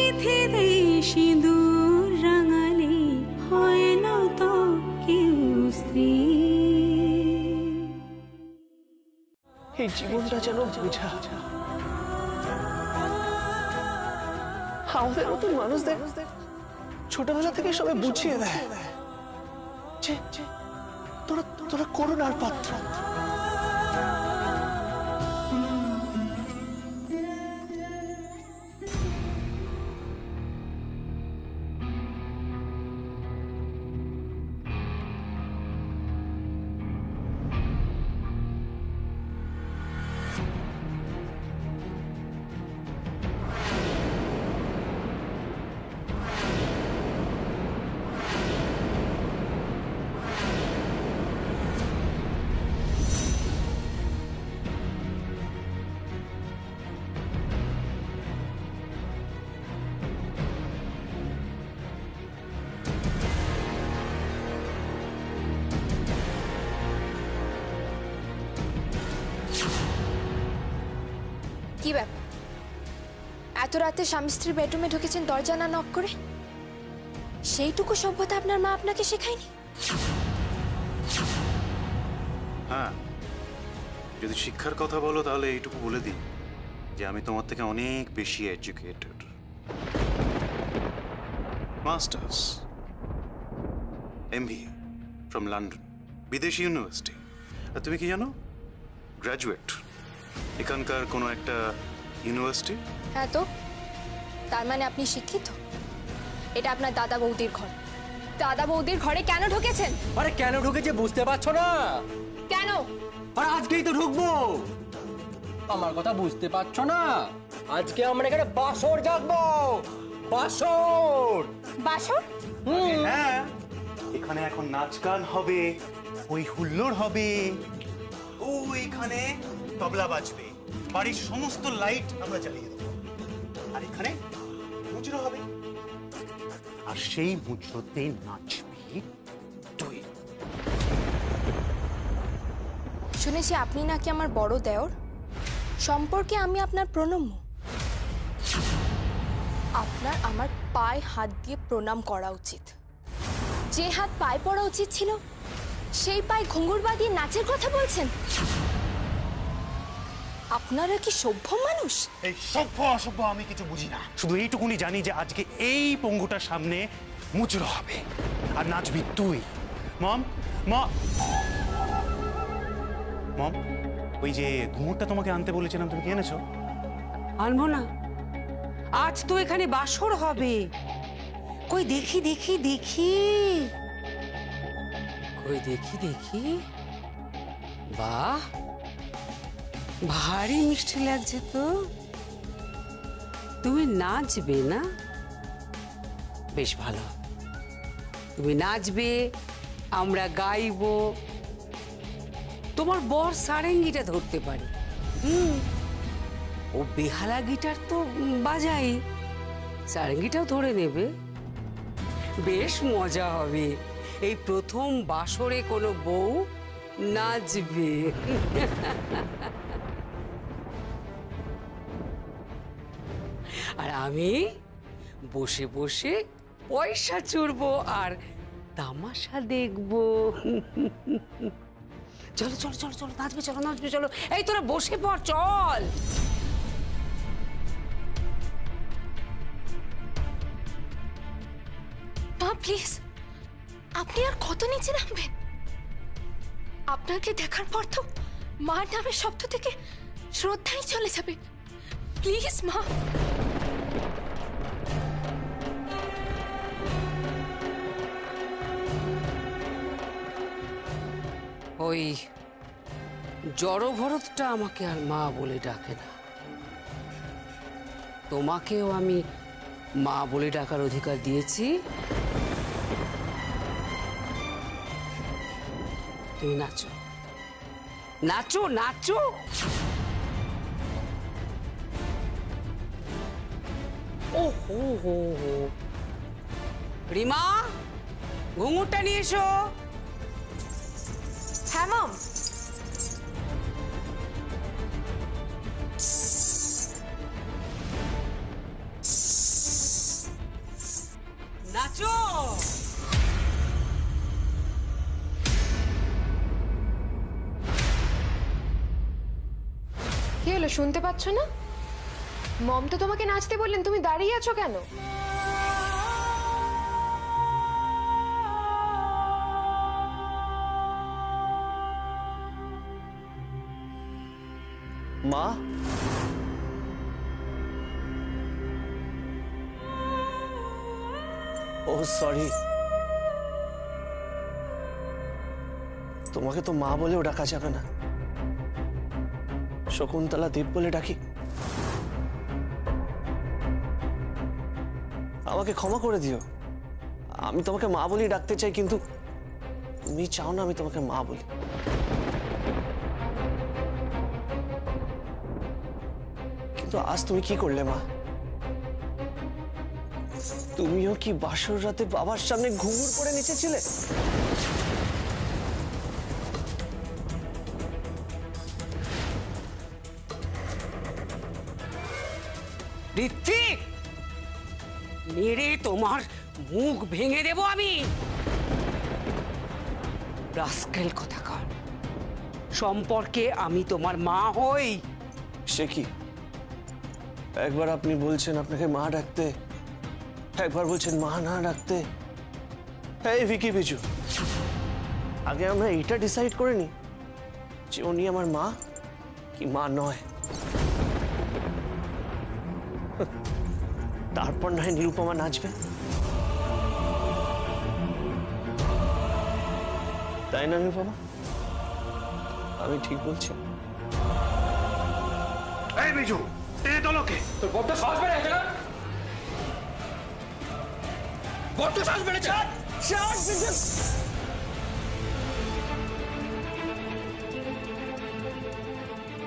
চিঠিতে সিঁদুর রাঙালে হয় না তো কেউ স্ত্রী। এই জীবনটা যেন বোঝা, আমাদের মতো মানুষদের ছোটবেলা থেকে সবাই বুঝিয়ে দেয় যে তোরা তোরা করুণার পাত্র। কি ব্যাপার, এত রাতে স্বামী স্ত্রীর বেডরুমে ঢুকেছেন দরজা না নক করে? সেইটুকু সভ্যতা আপনার মা আপনাকে শেখায়নি? হ্যাঁ, যদি শিক্ষার কথা বলো তাহলে এইটুকু বলে দিই যে আমি তোমার থেকে অনেক বেশি educated. Masters MBA from London, বিদেশি ইউনিভার্সিটি। আর তুমি কি জানো? গ্র্যাজুয়েট এখানকার কোনো একটা ইউনিভার্সিটি। হ্যাঁ তো, তার মানে আপনি শিক্ষিত? এটা আপনার দাদা বৌদির ঘর। দাদা বৌদির ঘরে কেন ঢুকেছেন? আরে কেন ঢুকেছে বুঝতে পারছো না? কেন? আর আজকেই তো ঢুকবো। আমার কথা বুঝতে পারছো না? আজকে আমরা এখানে বাসর জাগবো। বাসর। বাসর? হ্যাঁ, এখানে এখন নাচ গান হবে, ওই হুল্লোড় হবে, ওইখানে তবলা বাজবে, বাড়ির সমস্ত লাইট আমরা জ্বালিয়ে দেবো, আর এখানে মুচড়ো হবে, আর সেই মুচড়োতে নাচবি তুই। শুনেছি আপনি নাকি আমার বড় দেওর, সম্পর্কে আমি আপনার প্রণম্য। আপনার আমার পায়ে হাত দিয়ে প্রণাম করা উচিত। যে হাত পায়ে পড়া উচিত ছিল সেই পায়ে ঘুঙুর বাঁধিয়ে নাচের কথা বলছেন। আপনারা কি সভ্য মানুষ? এই সভ্য অসভ্য আমি কিছু বুঝি না, শুধু এইটুকুনি জানি যে আজকে এই পঙ্গুটার সামনে মুচড়ো হবে আর নাচবি তুই। মম মম মম, ওই যে ঘুঙুরটা তোমাকে আনতে বলেছিলাম, তুমি কি এনেছো? আনবো না, আজ তো এখানে বাসর হবে। কই দেখি দেখি দেখি, কই দেখি দেখি, বাহ ভারী মিষ্টি লাগছে তো। তুমি নাচবে না? বেশ ভালো, তুমি নাচবে, আমরা গাইবো। তোমার বর সারেঙ্গিটা ধরতে পারে, ও বেহালা গিটার তো বাজাই, সারেঙ্গিটাও ধরে নেবে। বেশ মজা হবে। এই প্রথম বাসরে কোনো বউ নাচবে। আর আমি বসে বসে পয়সা চুরবো আর তামাশা দেখবো। চলো চলো চলো চলো, নাচবে, চলো নাচবে, চলো। এই তোরা বসে পড়, চল। মা প্লিজ, আপনি আর কত নিচে নামবেন? আপনাকে দেখার পর তো মার নামের শব্দ থেকে শ্রদ্ধাই চলে যাবে। প্লিজ মা। ওই জড়ভরতটা আমাকে আর মা বলে ডাকে না। তোমাকেও আমি মা বলে ডাকার অধিকার দিয়েছি। তুমি নাচো নাচো নাচো। ও হো হো হো, রিমা ঘুঙুরটা নিয়ে এসো। হ্যাঁ মম। চুপ! কি হলো, শুনতে পাচ্ছ না? মম তো তোমাকে নাচতে বললেন, তুমি দাঁড়িয়ে আছো কেন? মা, ও সরি, তোমাকে তো মা বলেও ডাকা যাবে না, শকুন্তলা দেব বলে ডাকি। আমাকে ক্ষমা করে দিও, আমি তোমাকে মা বলেই ডাকতে চাই, কিন্তু তুমি চাও না আমি তোমাকে মা বলি। কিন্তু আজ তুমি কি করলে মা? তুমিও কি বাসর রাতে বাবার সামনে ঘুঙুর পরে নেচেছিলে? ঋত্বিক, মেরে তোমার মুখ ভেঙে দেব আমি। রাস্কেল কোথাকার, সম্পর্কে আমি তোমার মা হই। সে কি? একবার আপনি বলছেন আপনাকে মা ডাকতে, একবার বলছেন মা না ডাকতে। এই ভিকি বিজু, আগে আমরা এটা ডিসাইড করে নি যে উনি আমার মা কি মা নয়, তারপর নয় নিরুপমা নাচবে, তাই না নিরুপমা? আমি ঠিক বলছি? এই বিজু, টেনে তোলো কে? তোর বড্ড সাহস বেড়েছে না? বড্ড সাহস বেড়েছে।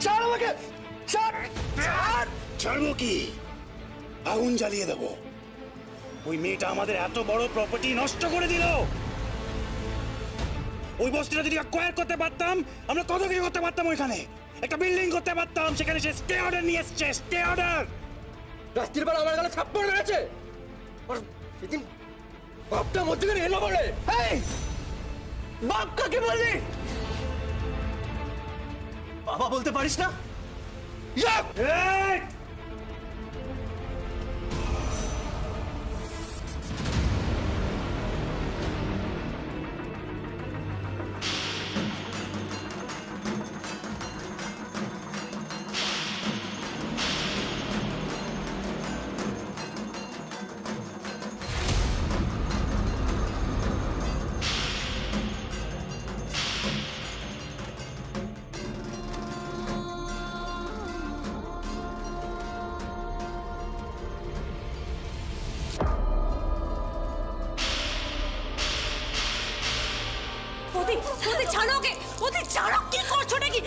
ছাড় আমাকে, ছাড়! ছাড়বো কি? আগুন জ্বালিয়ে দেবো। ওই মেয়েটা আমাদের এত বড় প্রপার্টি নষ্ট করে দিল। ওই বস্তিটা যদি অ্যাকোয়ার করতে পারতাম, আমরা কত কিছু করতে পারতাম। ওইখানে একটা বিল্ডিং করতে পারতাম। সেখানে সে স্টে অর্ডার নিয়ে এসছে, স্টে অর্ডার। রাত্রির বেলা আমার গালে থাপ্পড় মেরেছে, আর সেদিন বাপটা মধ্যখানে এলো বলে। এই বাপ কাকে বললি? বাবা বলতে পারিস না? এই! ছাড়ো ওকে, ওদের ছাড়ো। কি করছো নাকি?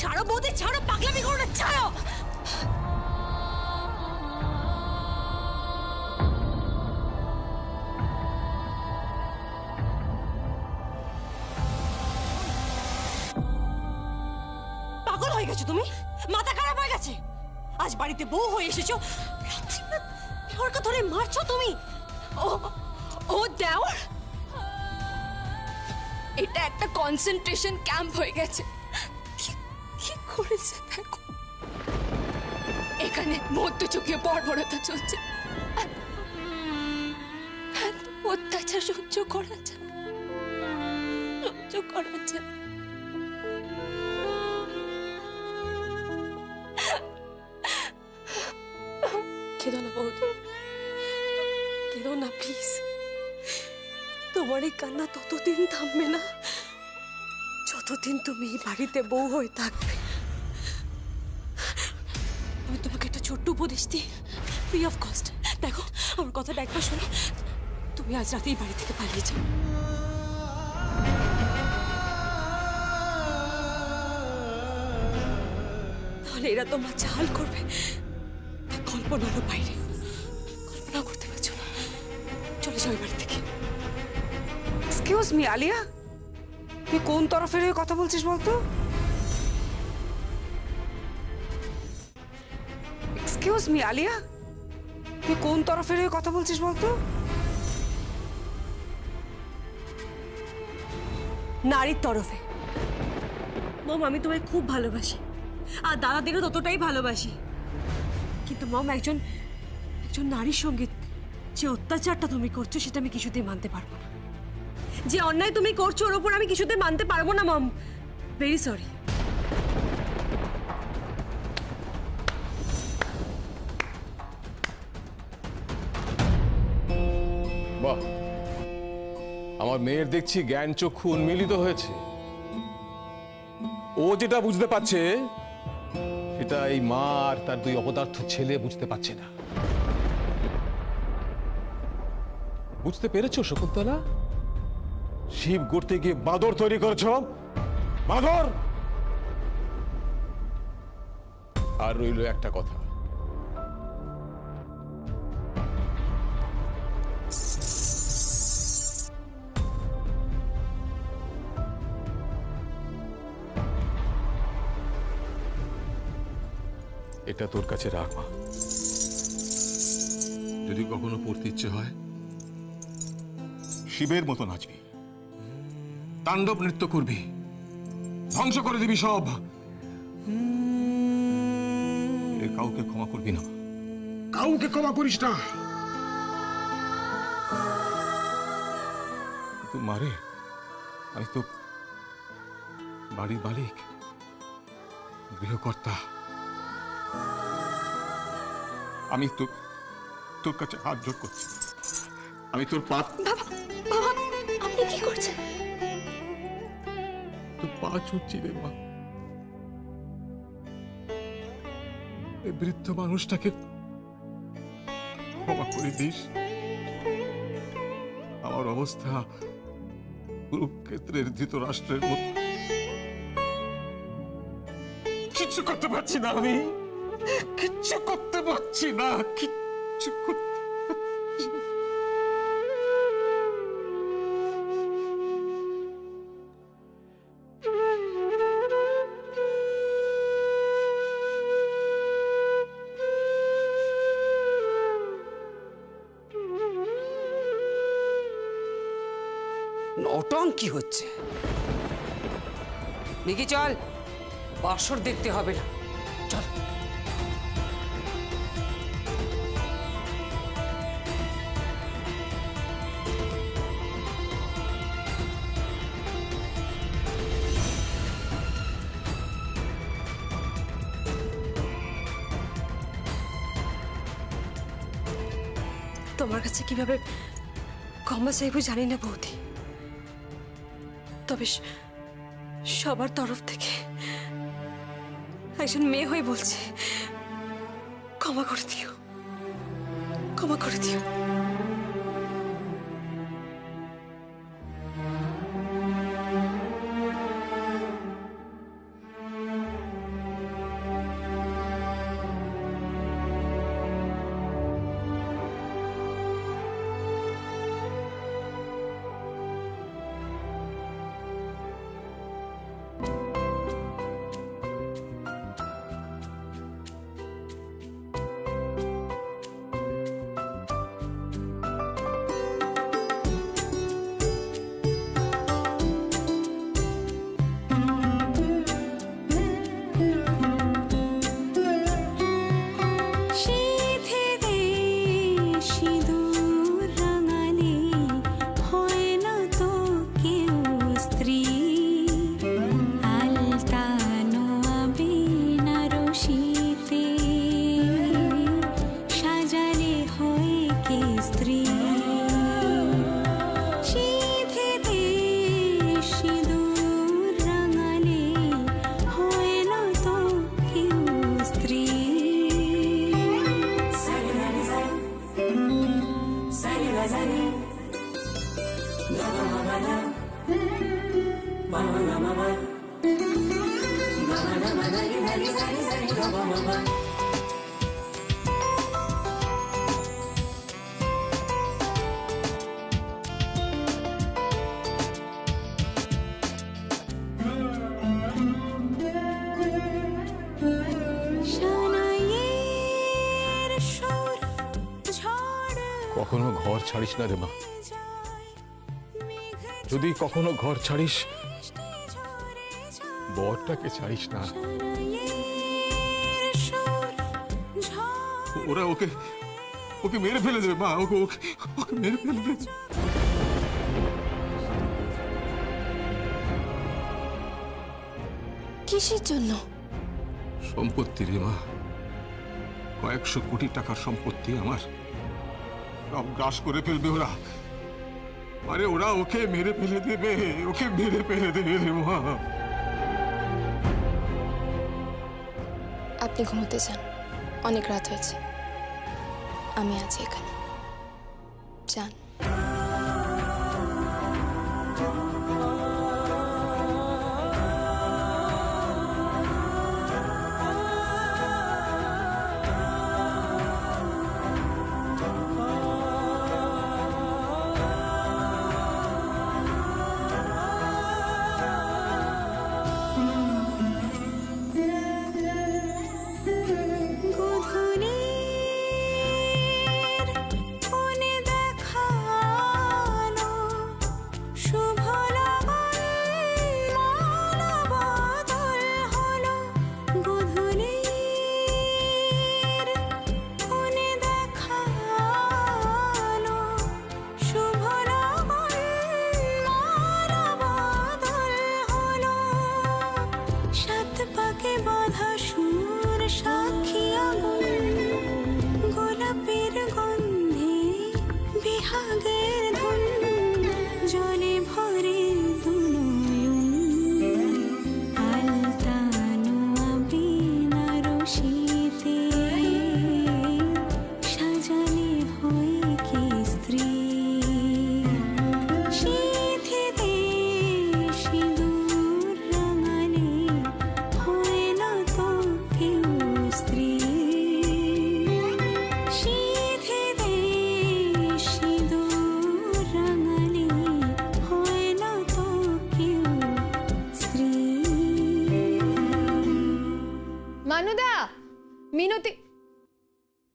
ছাড়ো বৌদি, ছাড়ো, পাগলামি করো না, ছাড়ো। পাগল হয়ে গেছো তুমি? মাথা খারাপ হয়ে গেছে? আজ বাড়িতে বউ হয়ে এসেছো, দেওয়ারকে ধরে মারছো তুমি? ও দেওর, এটা একটা কনসেন্ট্রেশন ক্যাম্প হয়ে গেছে। কি করেছে দেখো, এখানে মধ্যযুগীয় বর্বরতা চলছে। এত অত্যাচার সহ্য করা যায়? সহ্য করা যায়? কেঁদো না বৌদি, কেঁদো না প্লিজ। তোমার এই কান্না ততদিন থামবে না যতদিন তুমি এই বাড়িতে বউ হয়ে থাকবে। আমি তোমাকে একটা ছোট্ট উপদেশ দিই, ফ্রি অফ কস্ট। দেখো, আমার কথাটা একবার শোনো। তুমি আজ রাতেই বাড়ি থেকে পালিয়ে যাও। তাহলে এরা তোমার চাল করবে কল্পনারও বাইরে। কল্পনা করতে পারছো না। চলে যাও এই বাড়ি থেকে। এক্সকিউজ মি আলিয়া, তুই কোন তরফের হয়ে কথা বলছিস বলতো? এক্সকিউজ মি আলিয়া, তুই কোন তরফের হয়ে কথা বলছিস বলতো? নারীর তরফে। মম, আমি তোমায় খুব ভালোবাসি, আর দাদাদেরও ততটাই ভালোবাসি, কিন্তু মম, একজন নারীর সঙ্গে যে অত্যাচারটা তুমি করছো সেটা আমি কিছুতেই মানতে পারবো না। যে অন্যায় তুমি করছো ওর ওপর আমি কিছুতেই মানতে পারবো না মম। Very sorry. বাহ, আমার মেয়ের দেখছি জ্ঞান চক্ষু উন্মিলিত হয়েছে। ও যেটা বুঝতে পারছে সেটা এই মা আর তার দুই অপদার্থ ছেলে বুঝতে পারছে না। বুঝতে পেরেছো শকুন্তলা? শিব গড়তে গিয়ে বাঁদর তৈরি করেছো, বাঁদর। আর রইল একটা কথা, এটা তোর কাছে রাখ মা। যদি কখনো পড়তে ইচ্ছে হয় শিবের মতো নাচবি, তাণ্ডব নৃত্য করবি, ধ্বংস করে দিবি সব। কাউকে ক্ষমা করবি না, কাউকে ক্ষমা করিস না। তো মারে, আমি তো বাড়ির মালিক, গৃহকর্তা। আমি তো তোর কাছে হাত জোর করছি, আমি তোর পা। বাবা, বাবা, আপনি কি করছেন? তোর পা ছুটছি রে মা। এই বৃদ্ধ মানুষটাকে ক্ষমা করে দিস। আমার অবস্থা কুরুক্ষেত্রের ধৃতরাষ্ট্রের মতো। কিচ্ছু করতে পারছি না, আমি কিচ্ছু করতে পারছি না, কিচ্ছু করতে। নটঙ্কি হচ্ছে। দেখি চল, বাসর দেখতে হবে না, চল। তোমার কাছে কিভাবে ক্ষমা চাইবো জানি না বৌদি, তবে সবার তরফ থেকে একজন মেয়ে হয়ে বলছে, ক্ষমা করে দিও, ক্ষমা করে দিও। কখনো ঘর ছাড়িস না রে মা। যদি কখনো ঘর ছাড়িস, বরটাকে ছাড়িস না। ওরা ওকে ওকে মেরে ফেলে দেবে মা, ওকে ওকে ওকে মেরে ফেলে দেবে। কিসের জন্য? সম্পত্তি রে মা, কয়েকশো কোটি টাকার সম্পত্তি আমার, সব গ্রাস করে ফেলবে ওরা। আরে ওরা ওকে মেরে ফেলে দেবে, ওকে মেরে ফেলে দেবে রে মা। আপনি ঘুমোতে যান, অনেক রাত হয়েছে। আমি আছি এখানে, যান। মানুদা, মিনতি,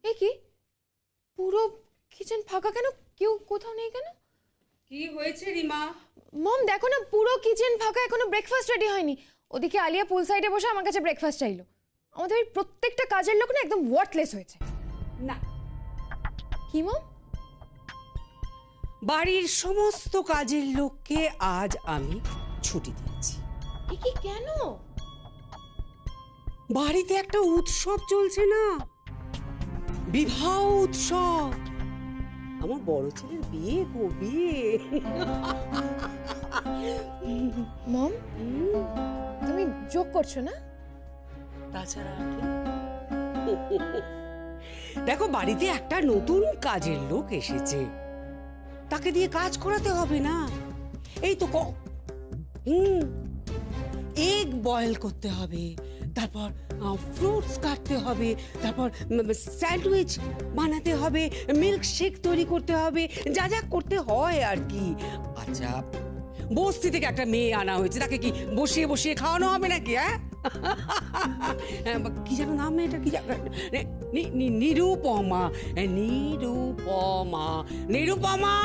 এ কি পুরো কিচেন ফাঁকা কেন? কেউ কোথাও নেই কেন? কি হয়েছে রিমা? মম দেখো না, পুরো কিচেন ফাঁকা, এখনো ব্রেকফাস্ট রেডি হয়নি। ওদিকে আলিয়া পুল সাইডে বসে আমার কাছে ব্রেকফাস্ট চাইলো। আমাদের এই প্রত্যেকটা কাজের লোক না একদম ওয়ার্থলেস হয়েছে। না, কি মম? বাড়ির সমস্ত কাজের লোককে আজ আমি ছুটি দিয়েছি। এ কি কেন? বাড়িতে একটা উৎসব চলছে না, বিবাহ উৎসব। আমার বড় ছেলের বিয়ে গো, বিয়ে। মম তুমি জোক করছো না? তাছাড়া আর কি? দেখো, বাড়িতে একটা নতুন কাজের লোক এসেছে, তাকে দিয়ে কাজ করাতে হবে না? এই তো এগ বয়েল করতে হবে, তারপর ফ্রুটস কাটতে হবে, তারপর স্যান্ডউইচ বানাতে হবে, মিল্কশেক তৈরি করতে হবে, যা যা করতে হয় আর কি। আচ্ছা, বস্তি থেকে একটা মেয়ে আনা হয়েছে, তাকে কি বসিয়ে বসিয়ে খাওয়ানো হবে নাকি? হ্যাঁ, কি যেন নাম মেয়েটা, কি নিরুপমা। নিরুপমা, নিরুপমা,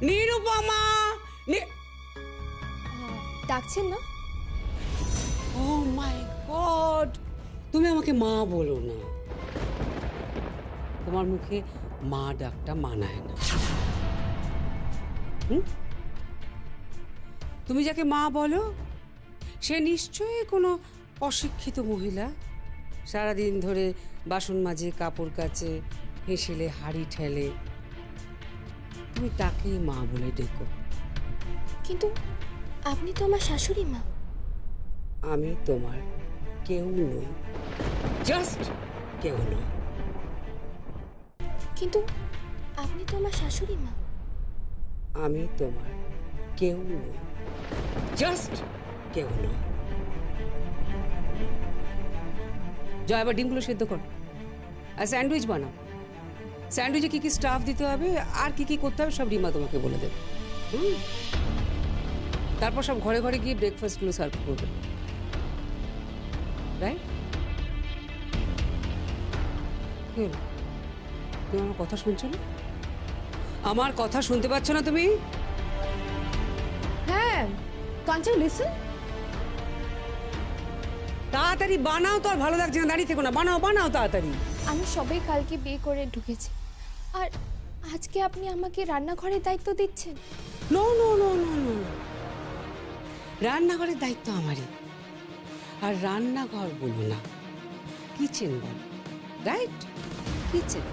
নিরুপমা। ডাকছেন না? ও মাই গড, তুমি আমাকে মা বলো না, তোমার মুখে মা ডাকটা মানায় না। তুমি যাকে মা বলো সে নিশ্চয়ই কোনো অশিক্ষিত মহিলা, সারাদিন ধরে বাসন মাজে, কাপড় কাচে, হেসেলে হাড়ি ঠেলে। তুমি তাকেই মা বলে ডেকো। কিন্তু আপনি তো আমার শাশুড়ি মা। আমি তোমার কেউ নই, জাস্ট কেউ নই। কিন্তু আপনি তো আমার শাশুড়ি মা। আমি তোমার কেউ নই, জাস্ট কেউ নই। জয়, এবার ডিমগুলো সেদ্ধ কর আর স্যান্ডউইচ বানাও। স্যান্ডউইচে কি কি স্টাফ দিতে হবে আর কি কি করতে হবে সব রিমা তোমাকে বলে দেবে। তারপর সব ঘরে ঘরে গিয়ে ব্রেকফাস্টগুলো সার্ভ করবে, রাইট? তুমি আমার কথা শুনছো না? আমার কথা শুনতে পাচ্ছ না তুমি? হ্যাঁ, কান্ট ইউ লিসেন? তাড়াতাড়ি বানাও, তো আর ভালো লাগছে না, দাঁড়িয়ে থেকো না, বানাও বানাও তাড়াতাড়ি। আমি সবাই কালকে বিয়ে করে ঢুকেছি, আর আজকে আপনি আমাকে রান্নাঘরের দায়িত্ব দিচ্ছেন? No no no no no, রান্নাঘরের দায়িত্ব আমারই। আর রান্নাঘর বলো না, কিচেন বলো, রাইট? কিচেন,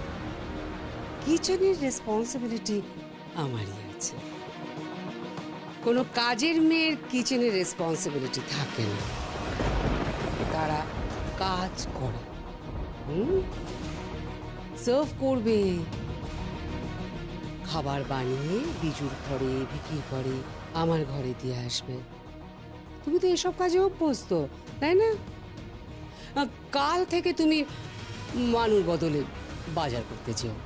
কিচেনের রেসপন্সিবিলিটি আমারই আছে। কোনো কাজের মেয়ের কিচেনের রেসপন্সিবিলিটি থাকে না, তারা কাজ করে, সার্ভ করবে, খাবার বানিয়ে বিজুর ঘরে, ভিকির ঘরে, আমার ঘরে দিয়ে আসবে। তুমি তো এসব কাজে অভ্যস্ত, তাই না? কাল থেকে তুমি মানুর বদলে বাজার করতে চেও।